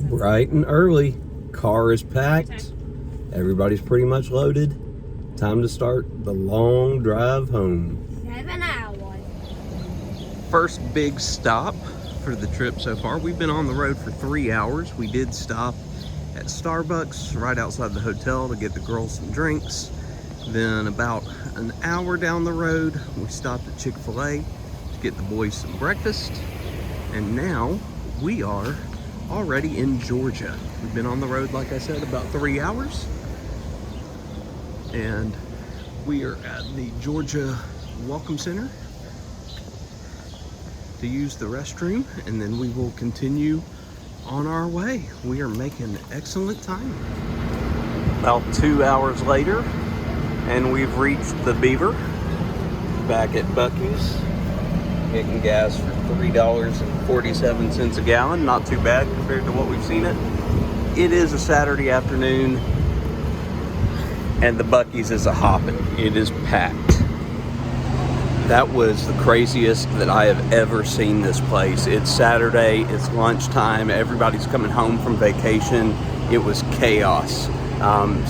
Bright and early. Car is packed. Everybody's pretty much loaded. Time to start the long drive home. 7 hours. First big stop for the trip so far. We've been on the road for 3 hours. We did stop at Starbucks right outside the hotel to get the girls some drinks. Then about an hour down the road, we stopped at Chick-fil-A to get the boys some breakfast. And now we are already in Georgia. We've been on the road, like I said, about 3 hours. And we are at the Georgia Welcome Center to use the restroom, and then we will continue on our way. We are making excellent time. About 2 hours later, and we've reached the Beaver, back at Buc-ee's, getting gas for $3.47 a gallon. Not too bad compared to what we've seen it. It is a Saturday afternoon, and the Buc-ee's is a hopping. It is packed. That was the craziest that I have ever seen this place. It's Saturday, it's lunchtime, everybody's coming home from vacation. It was chaos.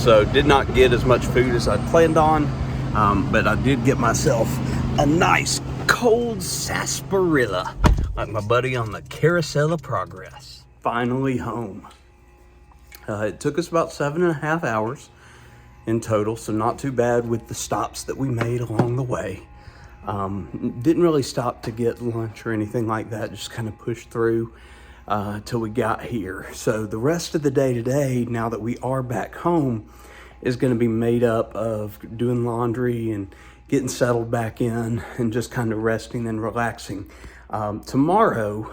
So did not get as much food as I planned on, but I did get myself a nice cold sarsaparilla, like my buddy on the Carousel of Progress. Finally home. It took us about 7.5 hours in total, so not too bad with the stops that we made along the way. Didn't really stop to get lunch or anything like that, just kind of pushed through till we got here. So the rest of the day today, now that we are back home, is going to be made up of doing laundry and getting settled back in and just kind of resting and relaxing. Tomorrow,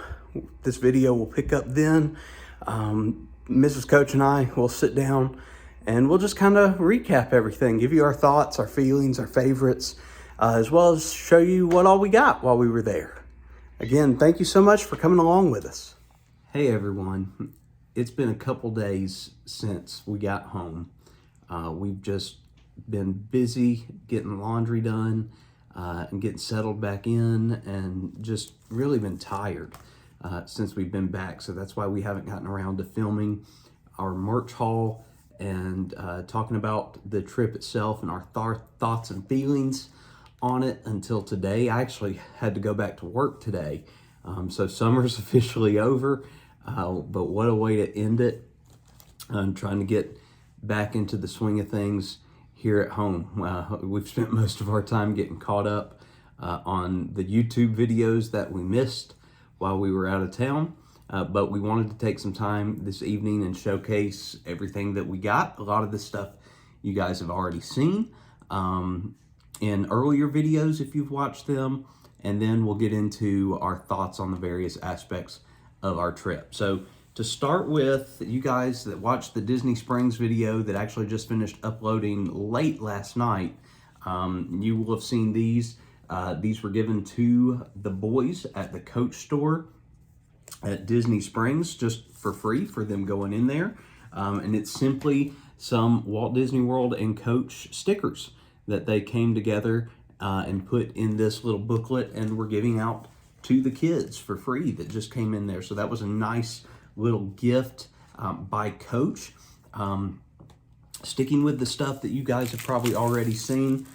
this video will pick up then. Mrs. Coach and I will sit down and we'll just kind of recap everything, give you our thoughts, our feelings, our favorites, as well as show you what all we got while we were there. Again, thank you so much for coming along with us. Hey everyone, it's been a couple days since we got home. We've just been busy getting laundry done and getting settled back in, and just really been tired since we've been back. So that's why we haven't gotten around to filming our merch haul and talking about the trip itself and our thoughts and feelings on it until today. I actually had to go back to work today. So summer's officially over, but what a way to end it. I'm trying to get back into the swing of things here at home. We've spent most of our time getting caught up on the YouTube videos that we missed while we were out of town. But we wanted to take some time this evening and showcase everything that we got. A lot of this stuff you guys have already seen in earlier videos if you've watched them, and then we'll get into our thoughts on the various aspects of our trip. So to start with, you guys that watched the Disney Springs video that actually just finished uploading late last night, you will have seen these. These were given to the boys at the Coach store at Disney Springs just for free for them going in there. And it's simply some Walt Disney World and Coach stickers that they came together and put in this little booklet and were giving out to the kids for free that just came in there. So that was a nice little gift by Coach. Sticking with the stuff that you guys have probably already seen,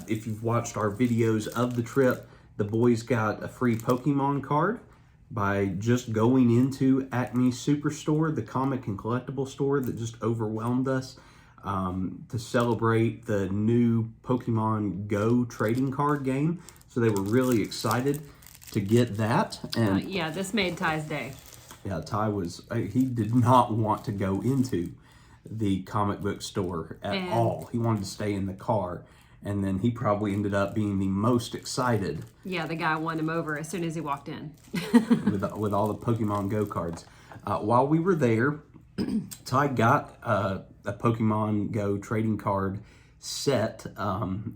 if you've watched our videos of the trip, the boys got a free Pokemon card by just going into Acme Superstore, the comic and collectible store that just overwhelmed us, to celebrate the new Pokemon Go trading card game. So they were really excited to get that. And yeah, this made Ty's day. yeah, Ty was, he did not want to go into the comic book store at all. He wanted to stay in the car. And then he probably ended up being the most excited. Yeah, the guy won him over as soon as he walked in. with all the Pokemon Go cards. While we were there, Ty got a Pokemon Go trading card set.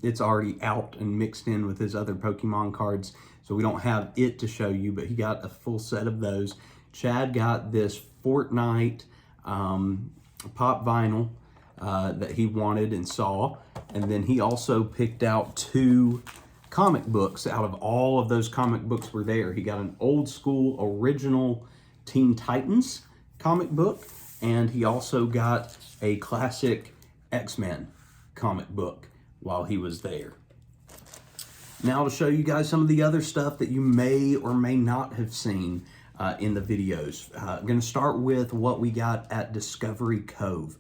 It's already out and mixed in with his other Pokemon cards, so we don't have it to show you, but he got a full set of those. Chad got this Fortnite pop vinyl that he wanted and saw, and then he also picked out 2 comic books out of all of those comic books were there. He got an old school original Teen Titans comic book, and he also got a classic X-Men comic book while he was there. Now I'll show you guys some of the other stuff that you may or may not have seen in the videos. I'm going to start with what we got at Discovery Cove.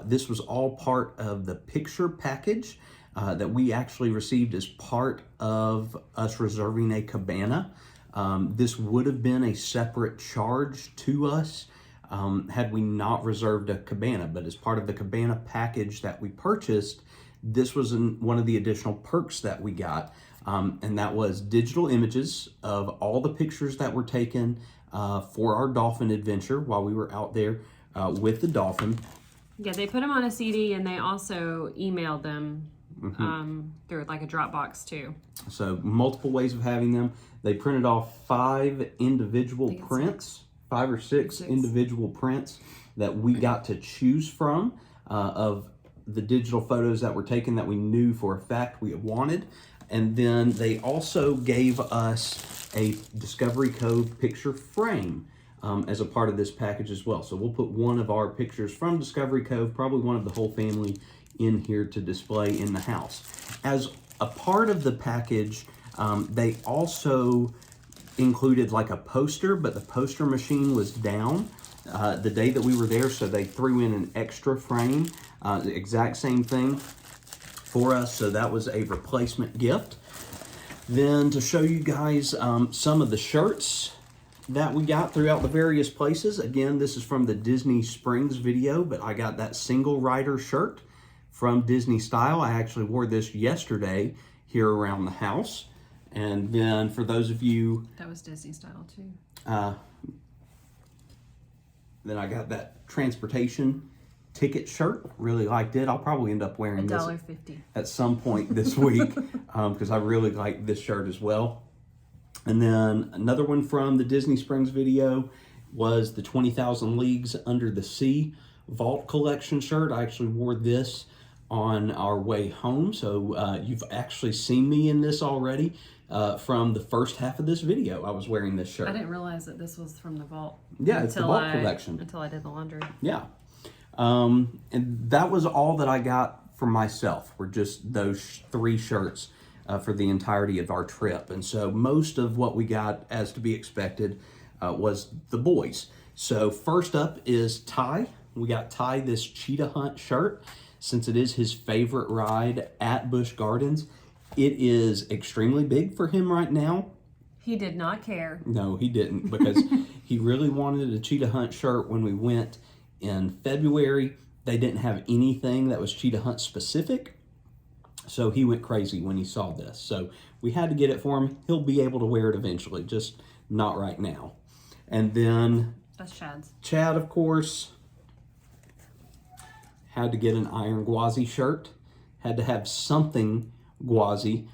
This was all part of the picture package that we actually received as part of us reserving a cabana. This would have been a separate charge to us had we not reserved a cabana, but as part of the cabana package that we purchased, this was one of the additional perks that we got, and that was digital images of all the pictures that were taken for our dolphin adventure while we were out there with the dolphin. Yeah, they put them on a CD and they also emailed them through like a Dropbox too. So multiple ways of having them. They printed off 5 individual prints, 5 or 6 individual prints that we got to choose from of the digital photos that were taken that we knew for a fact we wanted. And then they also gave us a Discovery Cove picture frame as a part of this package as well. So we'll put one of our pictures from Discovery Cove, probably one of the whole family, in here to display in the house. As a part of the package, they also included like a poster, but the poster machine was down the day that we were there, so they threw in an extra frame, the exact same thing for us, so that was a replacement gift. Then to show you guys some of the shirts that we got throughout the various places. Again, this is from the Disney Springs video, but I got that single rider shirt from Disney Style. I actually wore this yesterday here around the house. And then for those of you... That was Disney Style too. Then I got that transportation ticket shirt. Really liked it. I'll probably end up wearing this $1.50 at some point this week because I really like this shirt as well. And then another one from the Disney Springs video was the 20,000 Leagues Under the Sea Vault Collection shirt. I actually wore this on our way home, so you've actually seen me in this already from the first half of this video. I was wearing this shirt. I didn't realize that this was from the vault. Yeah, it's the Vault collection. Until I did the laundry. Yeah. And that was all that I got for myself, were just those 3 shirts for the entirety of our trip. And so most of what we got, as to be expected, was the boys. So first up is Ty. We got Ty this Cheetah Hunt shirt, since it is his favorite ride at Busch Gardens. It is extremely big for him right now. He did not care. No, he didn't, because he really wanted a Cheetah Hunt shirt when we went in February. They didn't have anything that was Cheetah Hunt specific, so he went crazy when he saw this. So we had to get it for him. He'll be able to wear it eventually, just not right now. And then that's Chad's. Chad, of course, had to get an Iron Gwazi shirt. Had to have something Gwazi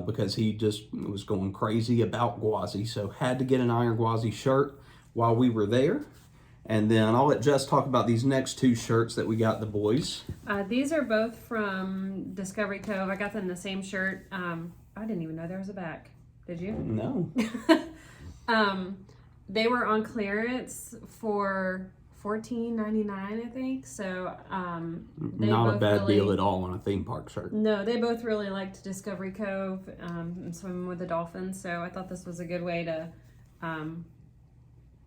because he just was going crazy about Gwazi. So had to get an Iron Gwazi shirt while we were there. And then I'll let Jess talk about these next 2 shirts that we got the boys. These are both from Discovery Cove. I got them the same shirt. I didn't even know there was a back. Did you? No. They were on clearance for $14.99, I think. So not a bad deal at all on a theme park shirt. No, they both really liked Discovery Cove and swimming with the dolphins. So I thought this was a good way to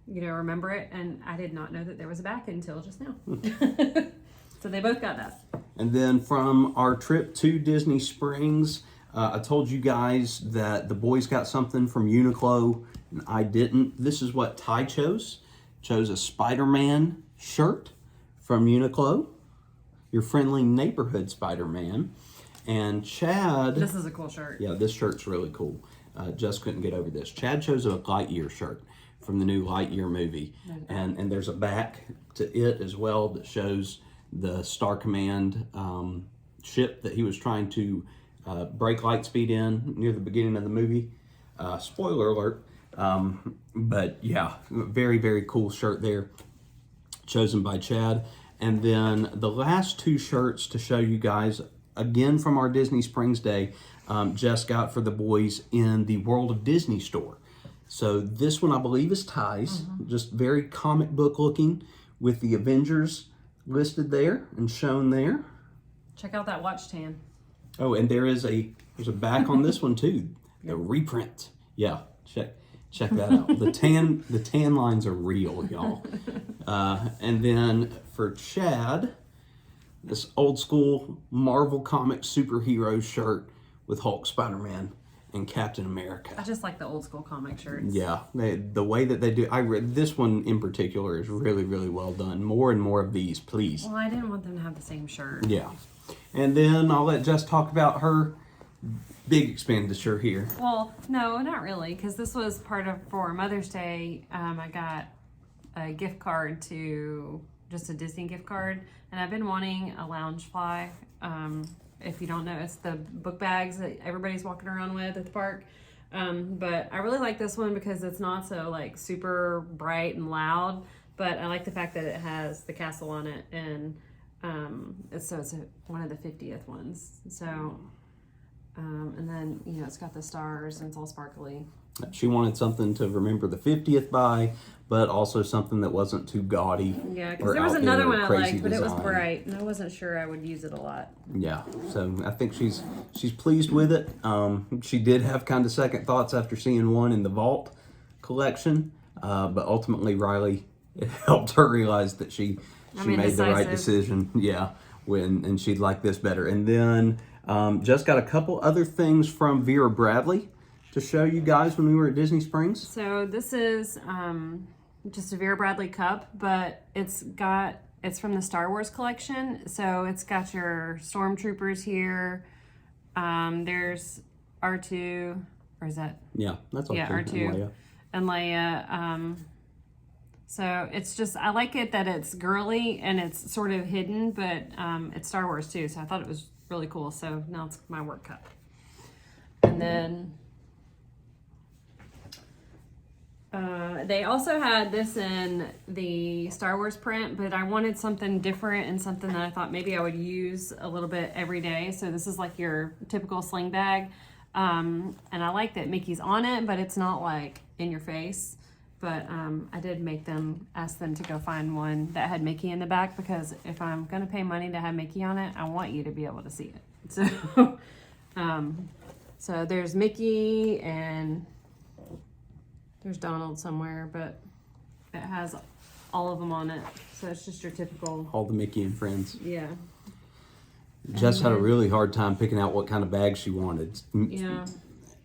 remember it, and I did not know that there was a back until just now. So they both got that. And then from our trip to Disney Springs, I told you guys that the boys got something from Uniqlo, and I didn't. This is what Ty chose. Chose a Spider-Man shirt from Uniqlo, your friendly neighborhood Spider-Man. And Chad... This is a cool shirt. Yeah, this shirt's really cool. Just couldn't get over this. Chad chose a Lightyear shirt from the new Lightyear movie. And there's a back to it as well that shows the Star Command ship that he was trying to break lightspeed in near the beginning of the movie. Spoiler alert. But yeah, very, very cool shirt there, chosen by Chad. And then the last 2 shirts to show you guys, again from our Disney Springs day, Jess got for the boys in the World of Disney store. So this one I believe is Ty's, just very comic book looking with the Avengers listed there and shown there. Check out that watch tan. Oh, and there's a back on this one too, the reprint. Yeah, check that out. The tan lines are real, y'all. And then for Chad, this old school Marvel Comics superhero shirt with Hulk, Spider-Man, and Captain America. I just like the old school comic shirts. Yeah, the way that they do. I read this one in particular is really, really well done. More and more of these, please. Well, I didn't want them to have the same shirt. Yeah. And then I'll let Jess talk about her big expenditure here. Well, no, not really, because this was for Mother's Day. I got a gift card just a Disney gift card, and I've been wanting a lounge fly. If you don't know, it's the book bags that everybody's walking around with at the park. But I really like this one because it's not so like super bright and loud, but I like the fact that it has the castle on it, and it's one of the 50th ones. So, and then, it's got the stars and it's all sparkly. She wanted something to remember the 50th by, but also something that wasn't too gaudy. Yeah, because there was another one I liked, but it was bright, and I wasn't sure I would use it a lot. Yeah, so I think she's pleased with it. She did have kind of second thoughts after seeing one in the Vault collection, but ultimately Riley helped her realize that she made the right decision. Yeah, and she'd like this better. And then just got a couple other things from Vera Bradley to show you guys when we were at Disney Springs. So this is just a Vera Bradley Cup, but it's from the Star Wars collection. So it's got your stormtroopers here. There's R2, or is that? Yeah, that's R2. Yeah, R2 and Leia. So it's just, I like it that it's girly and it's sort of hidden, but it's Star Wars too. So I thought it was really cool. So now it's my work cup. And then they also had this in the Star Wars print, but I wanted something different and something that I thought maybe I would use a little bit every day. So this is like your typical sling bag. And I like that Mickey's on it, but it's not like in your face. But I did ask them to go find one that had Mickey in the back, because if I'm going to pay money to have Mickey on it, I want you to be able to see it. So, so there's Mickey and there's Donald somewhere, but it has all of them on it. So it's just your typical. All the Mickey and friends. Yeah. Jess had a really hard time picking out what kind of bag she wanted. Yeah.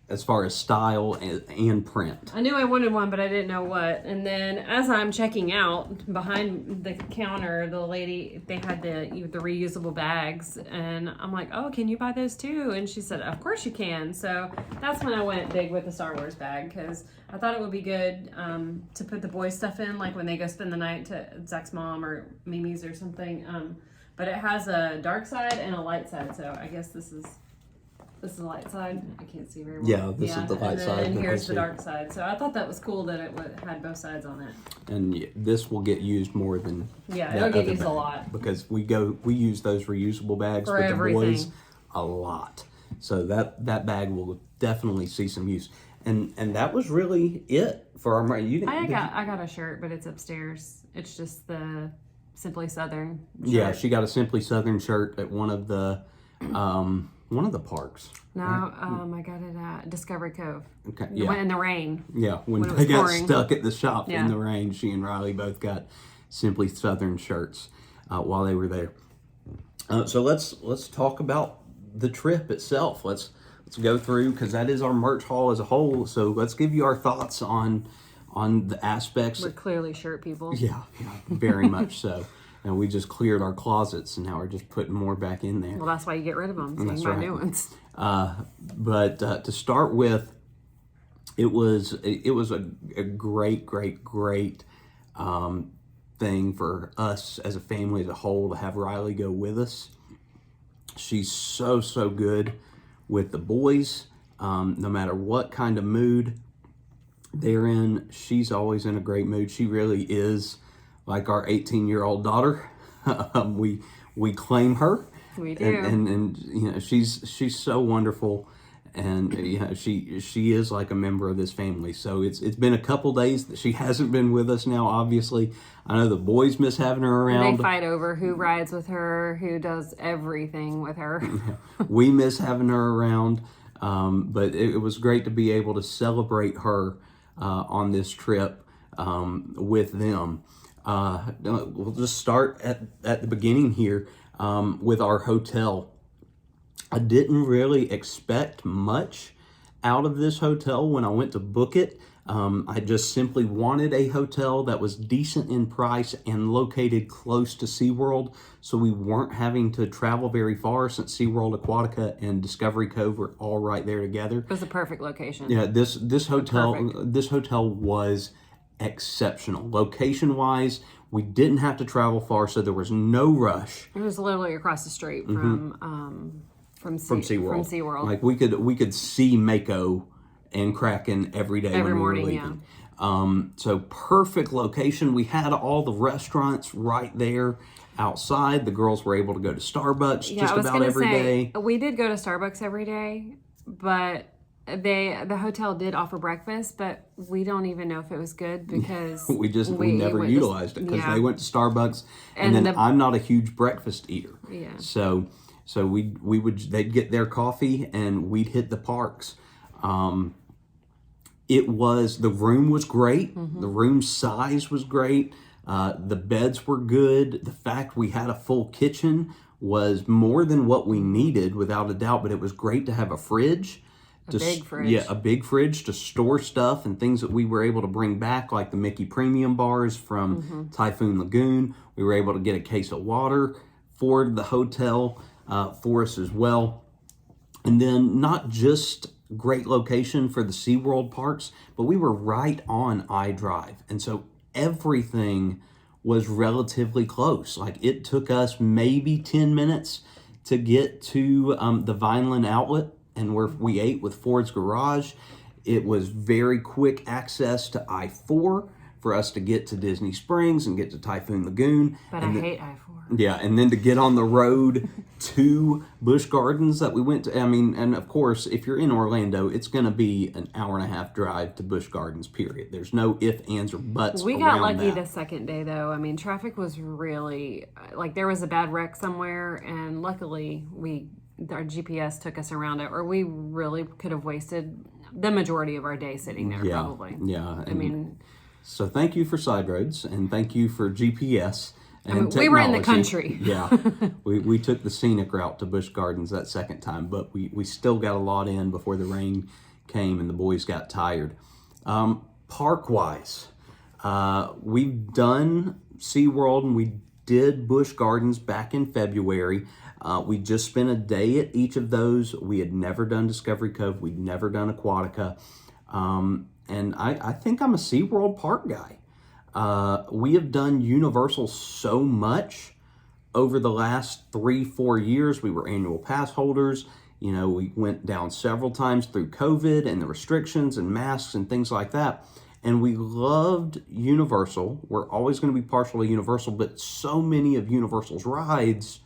As far as style and print. I knew I wanted one, but I didn't know what. And then as I'm checking out, behind the counter, the lady, they had the reusable bags. And I'm like, oh, can you buy those too? And she said, of course you can. So that's when I went big with the Star Wars bag, because I thought it would be good to put the boys' stuff in, like when they go spend the night to Zach's mom or Mimi's or something. But it has a dark side and a light side. So I guess this is the light side. I can't see very well. Yeah, this is the light side. And here's the dark side. So I thought that was cool that it had both sides on it. And this will get used more than it'll get used a lot, because we use those reusable bags for with everything. The boys a lot. So that bag will definitely see some use. And that was really it for our. I got a shirt, but it's upstairs. It's just the Simply Southern shirt. Yeah, she got a Simply Southern shirt at one of the parks. No, I got it at Discovery Cove. Okay, yeah. In the rain. Yeah, when they got stuck at the shop in the rain, she and Riley both got Simply Southern shirts while they were there. So let's talk about the trip itself. Let's go through, because that is our merch haul as a whole. So let's give you our thoughts on the aspects. We're clearly shirt people. Yeah, very much so. And we just cleared our closets, and now we're just putting more back in there. Well, that's why you get rid of them, so you can buy new ones. But to start with, it was a great thing for us as a family as a whole to have Riley go with us. She's so good with the boys. No matter what kind of mood they're in, she's always in a great mood. She really is like our 18-year-old daughter. We claim her. We do. And she's so wonderful. And she is like a member of this family. So it's been a couple days that she hasn't been with us now. Obviously, I know the boys miss having her around. They fight over who rides with her, who does everything with her. We miss having her around, but it was great to be able to celebrate her on this trip with them. We'll just start at the beginning here with our hotel. I didn't really expect much out of this hotel when I went to book it. I just simply wanted a hotel that was decent in price and located close to SeaWorld, so we weren't having to travel very far since SeaWorld, Aquatica, and Discovery Cove were all right there together. It was the perfect location. Yeah, this hotel was exceptional. Location-wise, we didn't have to travel far, so there was no rush. It was literally across the street from SeaWorld. Like we could see Mako and Kraken every day when we were leaving. So perfect location. We had all the restaurants right there outside. The girls were able to go to Starbucks just about every day. We did go to Starbucks every day, but the hotel did offer breakfast, but we don't even know if it was good because we never utilized it because they went to Starbucks, and then I'm not a huge breakfast eater. Yeah. So they'd get their coffee and we'd hit the parks. The room was great. The room size was great. The beds were good. The fact we had a full kitchen was more than what we needed, without a doubt, but it was great to have a fridge. A big fridge. Yeah, a big fridge to store stuff and things that we were able to bring back, like the Mickey Premium bars from Typhoon Lagoon. We were able to get a case of water for the hotel for us as well. And then not just great location for the SeaWorld parks, but we were right on iDrive. And so everything was relatively close. Like it took us maybe 10 minutes to get to the Vineland outlet and where we ate with Ford's Garage. It was very quick access to I-4 for us to get to Disney Springs and get to Typhoon Lagoon. But I hate I-4. Yeah, and then to get on the road to Busch Gardens that we went to. I mean, and of course, if you're in Orlando, it's going to be an hour and a half drive to Busch Gardens, period. There's no ifs, ands, or buts We got lucky that. the second day, though. I mean, traffic was really, like, there was a bad wreck somewhere, and luckily our GPS took us around it, or we really could have wasted the majority of our day sitting there, probably. Yeah. I mean, so thank you for side roads, and thank you for GPS and technology. we were in the country. Yeah. We took the scenic route to Busch Gardens that second time, but we still got a lot in before the rain came and the boys got tired. Park-wise, we've done SeaWorld and we did Busch Gardens back in February. We just spent a day at each of those. We had never done Discovery Cove. We'd never done Aquatica. And I think I'm a SeaWorld park guy. We have done Universal so much over the last 3-4 years. We were annual pass holders. You know, we went down several times through COVID and the restrictions and masks and things like that. And we loved Universal. We're always going to be partial to Universal, but so many of Universal's rides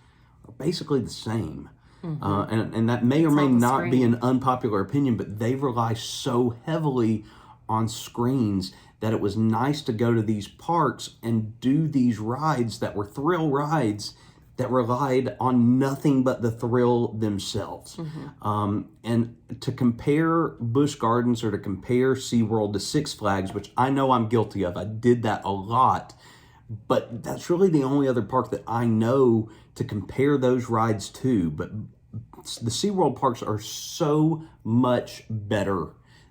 are basically the same. And that may or may not be an unpopular opinion, but they rely so heavily on screens that it was nice to go to these parks and do these rides that were thrill rides that relied on nothing but the thrill themselves. And to compare Busch Gardens or to compare SeaWorld to Six Flags, which I know I'm guilty of, I did that a lot, but that's really the only other park that I know to compare those rides to. But the SeaWorld parks are so much better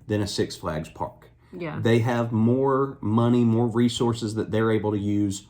than a Six Flags park. Yeah. They have more money, more resources that they're able to use,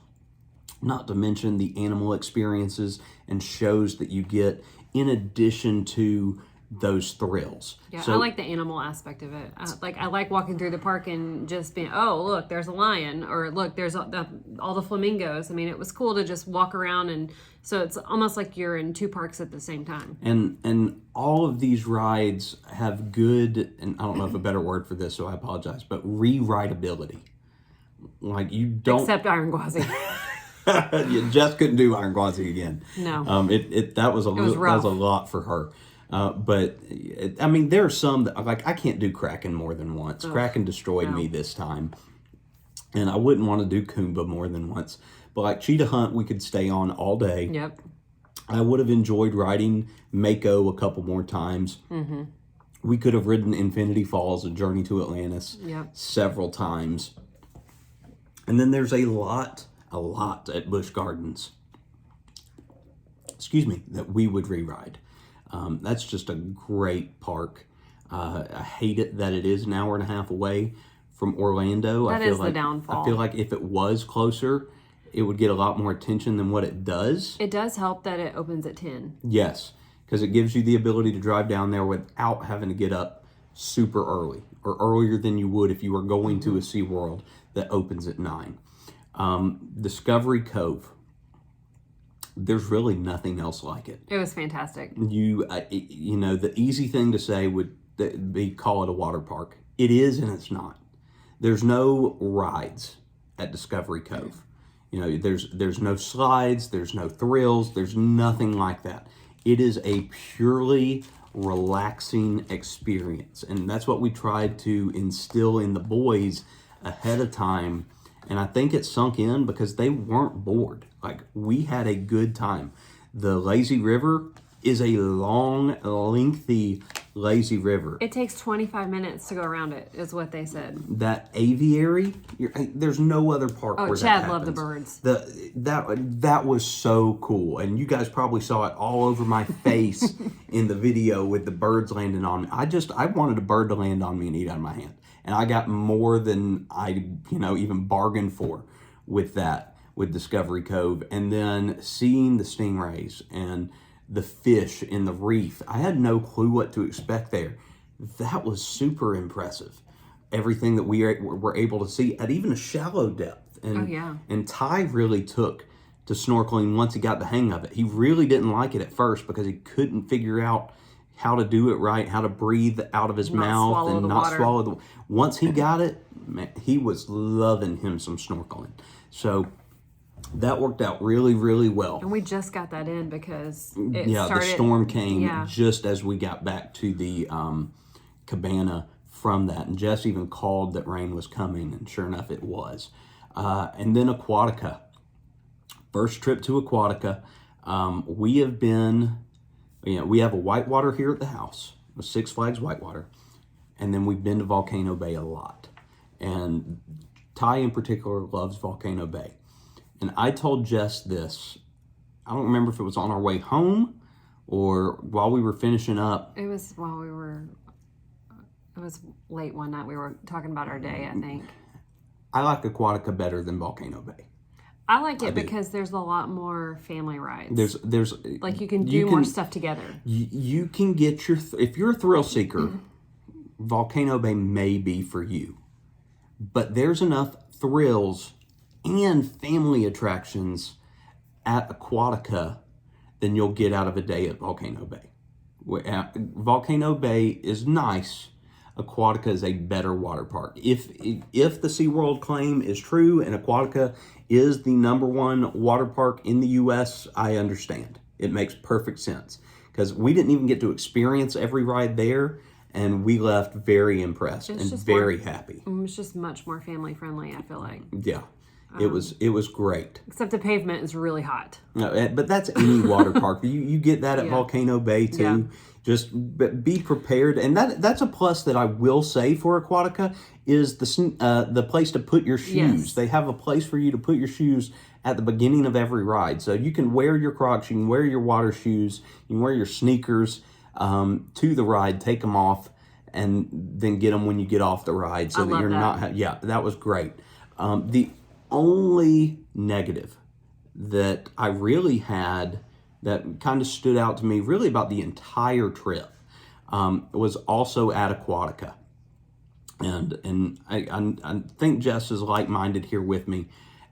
not to mention the animal experiences and shows that you get in addition to those thrills. Yeah, so, I like the animal aspect of it. I like walking through the park and just being, oh, look, there's a lion, or look, there's all the flamingos. I mean, it was cool to just walk around, and so it's almost like you're in two parks at the same time. And all of these rides have good, and I don't know if a better word for this, so I apologize, but re-rideability. Like you don't... Except Iron Gwazi. You just couldn't do Iron Gwazi again. No. That was a lot for her. But I mean, there are some that like I can't do Kraken more than once. Kraken destroyed me this time, and I wouldn't want to do Kumba more than once. But like Cheetah Hunt, we could stay on all day. Yep. I would have enjoyed riding Mako a couple more times. Mm-hmm. We could have ridden Infinity Falls, A Journey to Atlantis, several times. And then there's a lot at Busch Gardens, that we would re-ride. That's just a great park. I hate it that it is an hour and a half away from Orlando. That is the downfall. I feel like if it was closer, it would get a lot more attention than what it does. It does help that it opens at 10. Yes, because it gives you the ability to drive down there without having to get up super early, or earlier than you would if you were going to a SeaWorld that opens at 9. Discovery Cove. There's really nothing else like it. It was fantastic. You know, the easy thing to say would be call it a water park. It is and it's not. There's no rides at Discovery Cove. You know, there's no slides, there's no thrills, there's nothing like that. It is a purely relaxing experience. And that's what we tried to instill in the boys ahead of time. And I think it sunk in because they weren't bored. Like, we had a good time. The lazy river is a long, lengthy lazy river. It takes 25 minutes to go around it, is what they said. That aviary, there's no other park where Chad that happens. loved the birds. That was so cool. And you guys probably saw it all over my face in the video with the birds landing on me. I wanted a bird to land on me and eat out of my hand. And I got more than I, even bargained for with that, with Discovery Cove. And then seeing the stingrays and the fish in the reef. I had no clue what to expect there. That was super impressive. Everything that we were able to see at even a shallow depth. And Ty really took to snorkeling once he got the hang of it. He really didn't like it at first because he couldn't figure out how to do it right, how to breathe out of his mouth and not swallow the water. Once he got it, man, he was loving him some snorkeling. So that worked out really, really well. And we just got that in because the storm came just as we got back to the cabana from that. And Jess even called that rain was coming, and sure enough, it was. And then Aquatica. First trip to Aquatica. We have been, we have a whitewater here at the house, a Six Flags whitewater. And then we've been to Volcano Bay a lot. And Ty in particular loves Volcano Bay. And I told Jess this, I don't remember if it was on our way home or while we were finishing up. It was it was late one night. We were talking about our day, I think. I like Aquatica better than Volcano Bay. I like it because there's a lot more family rides. There's like you can do more stuff together. You can get if you're a thrill seeker, Volcano Bay may be for you. But there's enough thrills and family attractions at Aquatica than you'll get out of a day at Volcano Bay. Volcano Bay is nice. Aquatica is a better water park. If the SeaWorld claim is true and Aquatica is the #1 water park in the U.S., I understand. It makes perfect sense. Because we didn't even get to experience every ride there, and we left very impressed and very happy. It's just much more family friendly, I feel like. Yeah. It was great. Except the pavement is really hot. No, but that's any water park. You get that at Volcano Bay too. Yeah. Just be prepared, and that's a plus that I will say for Aquatica is the place to put your shoes. Yes. They have a place for you to put your shoes at the beginning of every ride, so you can wear your Crocs, you can wear your water shoes, you can wear your sneakers to the ride, take them off, and then get them when you get off the ride, so that you're not. Yeah, that was great. The only negative that I really had that kind of stood out to me really about the entire trip was also at Aquatica. And I think Jess is like-minded here with me.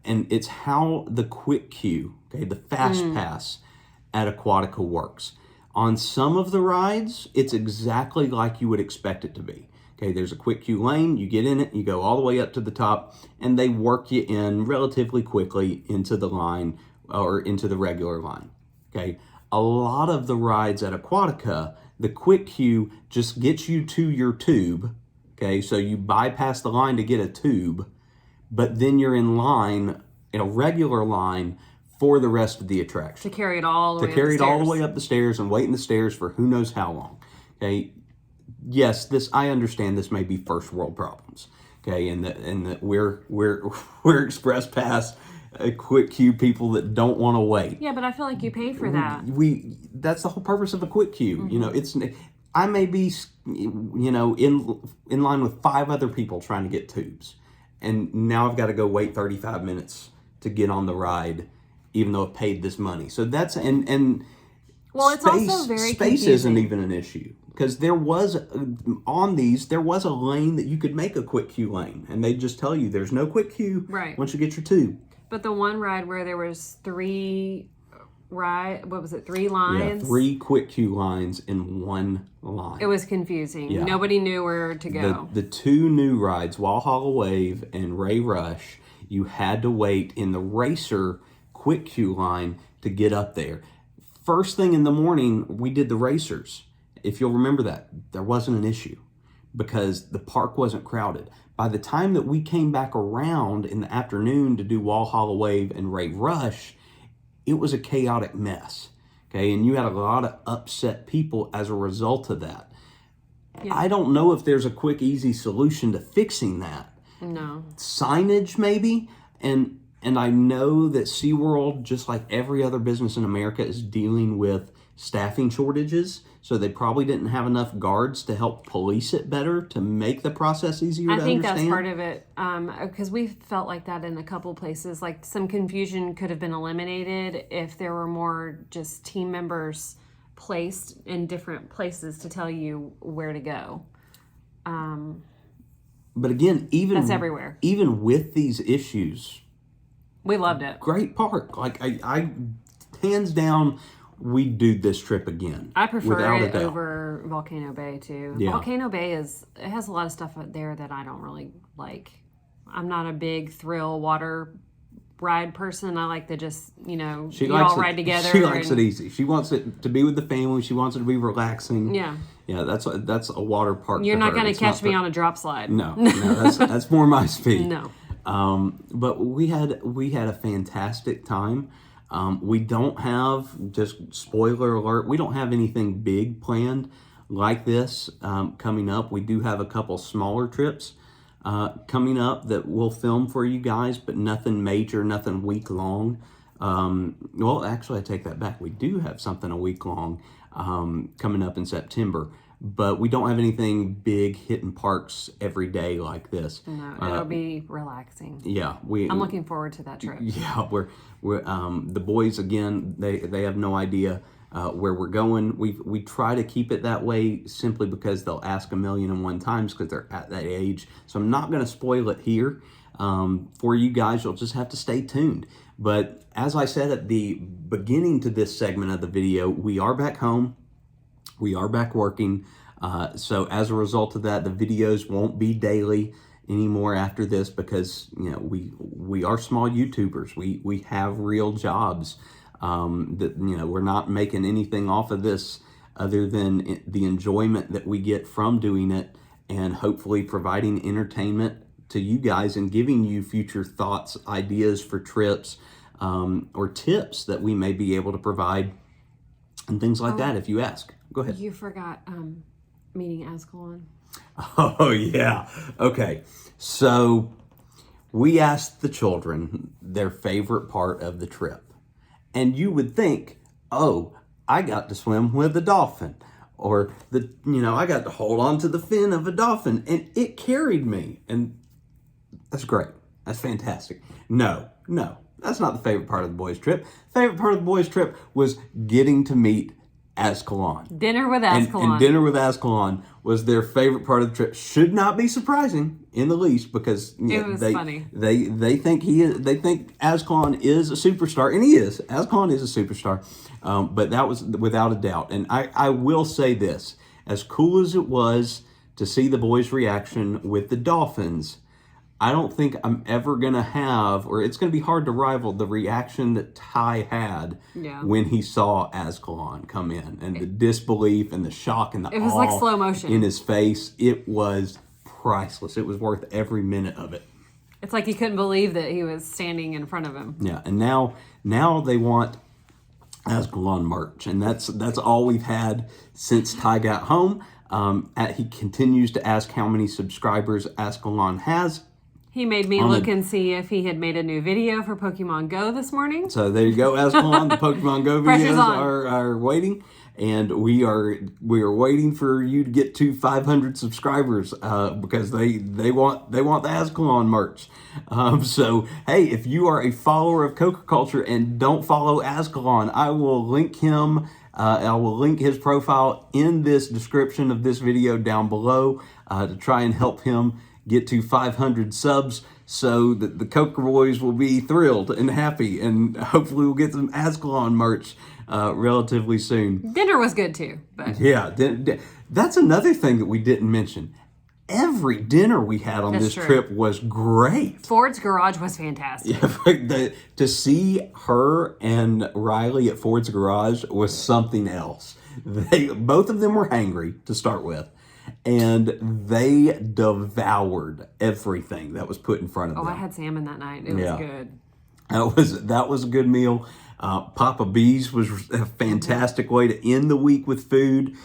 And it's how the quick queue, the fast pass at Aquatica works. On some of the rides, it's exactly like you would expect it to be. Okay, there's a quick queue lane, you get in it, you go all the way up to the top, and they work you in relatively quickly into the line or into the regular line. Okay, a lot of the rides at Aquatica, The quick queue just gets you to your tube. Okay, so you bypass the line to get a tube, but then you're in line, in a regular line, for the rest of the attraction. To carry it all the way up the stairs. To carry it all the way up the stairs and wait in the stairs for who knows how long. Okay, yes, I understand this may be first world problems. Okay, and that we're express pass quick queue people that don't want to wait. Yeah, but I feel like you paid for that. That's the whole purpose of a quick queue. You know, I may be, you know, in line with 5 other people trying to get tubes, and now I've got to go wait 35 minutes to get on the ride, even though I paid this money. So that's and well, it's also very space confusing. isn't even an issue, because there was a lane that you could make a quick queue lane, and they just tell you there's no quick queue once you get your tube. But the one ride where there was 3 lines? Yeah, 3 quick queue lines in one line. It was confusing. Yeah. Nobody knew where to go. The 2 new rides, Walhalla Wave and Ray Rush, you had to wait in the racer quick queue line to get up there. First thing in the morning, we did the racers. If you'll remember that, there wasn't an issue because the park wasn't crowded. By the time that we came back around in the afternoon to do Walhalla Wave and Ray Rush, it was a chaotic mess. Okay, and you had a lot of upset people as a result of that. Yeah. I don't know if there's a quick, easy solution to fixing that. No. Signage, maybe, and I know that SeaWorld, just like every other business in America, is dealing with staffing shortages, so they probably didn't have enough guards to help police it better to make the process easier to understand. I think that's part of it, because we felt like that in a couple places. Like, some confusion could have been eliminated if there were more just team members placed in different places to tell you where to go. But again, that's everywhere. Even with these issues, we loved it. Great park. Like I hands down, we'd do this trip again. I prefer it over Volcano Bay too. Yeah. Volcano Bay has a lot of stuff out there that I don't really like. I'm not a big thrill water ride person. I like to just, ride together. She likes it easy. She wants it to be with the family. She wants it to be relaxing. Yeah. Yeah, that's a water park. You're not going to catch me on a drop slide. No, that's more my speed. No. But we had a fantastic time. We don't have, just spoiler alert, we don't have anything big planned like this coming up. We do have a couple smaller trips coming up that we'll film for you guys, but nothing major, nothing week long. Well, actually, I take that back. We do have something a week long coming up in September, but we don't have anything big hitting parks every day like this. No, it'll be relaxing. Yeah, I'm looking forward to that trip. Yeah, we're the boys, again, they have no idea where we're going. We try to keep it that way simply because they'll ask 1,000,001 times because they're at that age. So I'm not going to spoil it here for you guys. You'll just have to stay tuned. But as I said at the beginning to this segment of the video, we are back home. We are back working. So as a result of that, the videos won't be daily anymore after this because, we are small YouTubers. We have real jobs. That we're not making anything off of this other than the enjoyment that we get from doing it, and hopefully providing entertainment to you guys and giving you future thoughts, ideas for trips, or tips that we may be able to provide and things like that if you ask. Go ahead. You forgot meeting Azkhalon. Oh, yeah. Okay. So we asked the children their favorite part of the trip. And you would think, oh, I got to swim with a dolphin. Or, I got to hold on to the fin of a dolphin. And it carried me. And that's great. That's fantastic. No, that's not the favorite part of the boys' trip. Favorite part of the boys' trip was getting to meet Azkhalon. Dinner with Azkhalon. And dinner with Azkhalon was their favorite part of the trip. Should not be surprising in the least because funny. They think Azkhalon is a superstar, and he is. Azkhalon is a superstar, but that was without a doubt. And I will say this: as cool as it was to see the boys' reaction with the dolphins, I don't think I'm ever going to have, or it's going to be hard to rival the reaction that Ty had when he saw Azkhalon come in, and the disbelief and the shock and the it was like slow motion in his face. It was priceless. It was worth every minute of it. It's like he couldn't believe that he was standing in front of him. Yeah, and now they want Azkhalon merch, and that's all we've had since Ty got home. He continues to ask how many subscribers Azkhalon has. He made me look and see if he had made a new video for Pokemon Go this morning. So there you go, Azkhalon. The Pokemon Go videos are waiting, and we are waiting for you to get to 500 subscribers because they want the Azkhalon merch. So hey, if you are a follower of Coca Culture and don't follow Azkhalon, I will link him. I will link his profile in this description of this video down below to try and help him get to 500 subs so that the Coca Boys will be thrilled and happy, and hopefully we'll get some Azkhalon merch relatively soon. Dinner was good too. But yeah, that's another thing that we didn't mention. Every dinner we had on this trip was great. Ford's Garage was fantastic. Yeah, to see her and Riley at Ford's Garage was something else. Both of them were hangry to start with, and they devoured everything that was put in front of them. I had salmon that night. It was good. That was a good meal. Papa B's was a fantastic way to end the week with food.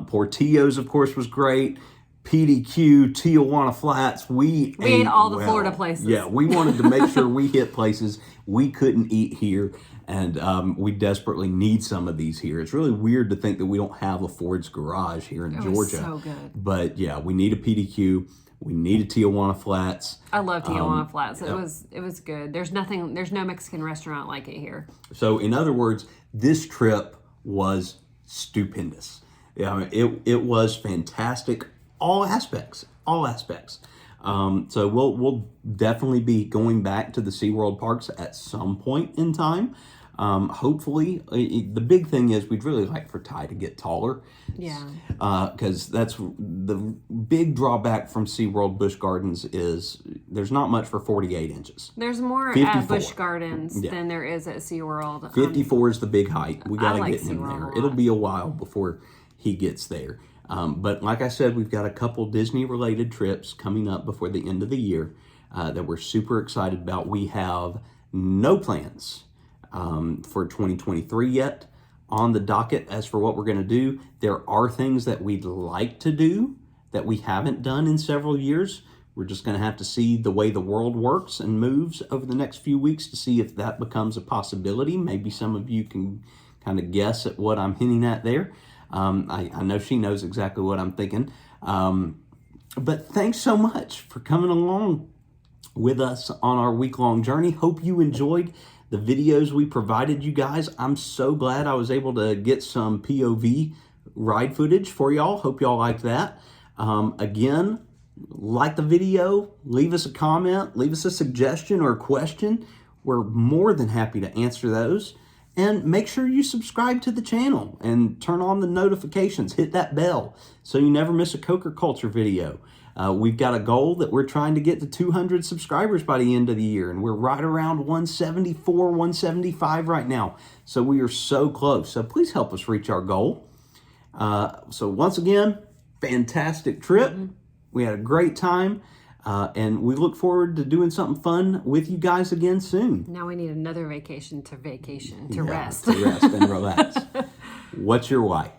Portillo's, of course, was great. PDQ, Tijuana Flats. We ate all the Florida places. Yeah, we wanted to make sure we hit places we couldn't eat here, and we desperately need some of these here. It's really weird to think that we don't have a Ford's Garage here in Georgia. Was so good. But yeah, we need a PDQ. We need a Tijuana Flats. I love Tijuana Flats. It was good. There's no Mexican restaurant like it here. So in other words, this trip was stupendous. Yeah, it was fantastic. All aspects. So we'll definitely be going back to the SeaWorld parks at some point in time. Hopefully, the big thing is we'd really like for Ty to get taller. Yeah. Because that's the big drawback from SeaWorld Busch Gardens is there's not much for 48 inches. There's more 54 at Busch Gardens than there is at SeaWorld. 54 is the big height. We got to get him there. It'll be a while before he gets there. But like I said, we've got a couple Disney-related trips coming up before the end of the year that we're super excited about. We have no plans for 2023 yet on the docket. As for what we're going to do, there are things that we'd like to do that we haven't done in several years. We're just going to have to see the way the world works and moves over the next few weeks to see if that becomes a possibility. Maybe some of you can kind of guess at what I'm hinting at there. I know she knows exactly what I'm thinking. But thanks so much for coming along with us on our week-long journey. Hope you enjoyed the videos we provided you guys. I'm so glad I was able to get some POV ride footage for y'all. Hope y'all liked that. Again, like the video, leave us a comment, leave us a suggestion or a question. We're more than happy to answer those. And make sure you subscribe to the channel and turn on the notifications. Hit that bell so you never miss a Coca Culture video. We've got a goal that we're trying to get to 200 subscribers by the end of the year, and we're right around 174, 175 right now. So we are so close. So please help us reach our goal. So once again, fantastic trip. We had a great time. And we look forward to doing something fun with you guys again soon. Now we need another vacation to rest. To rest and relax. What's your why?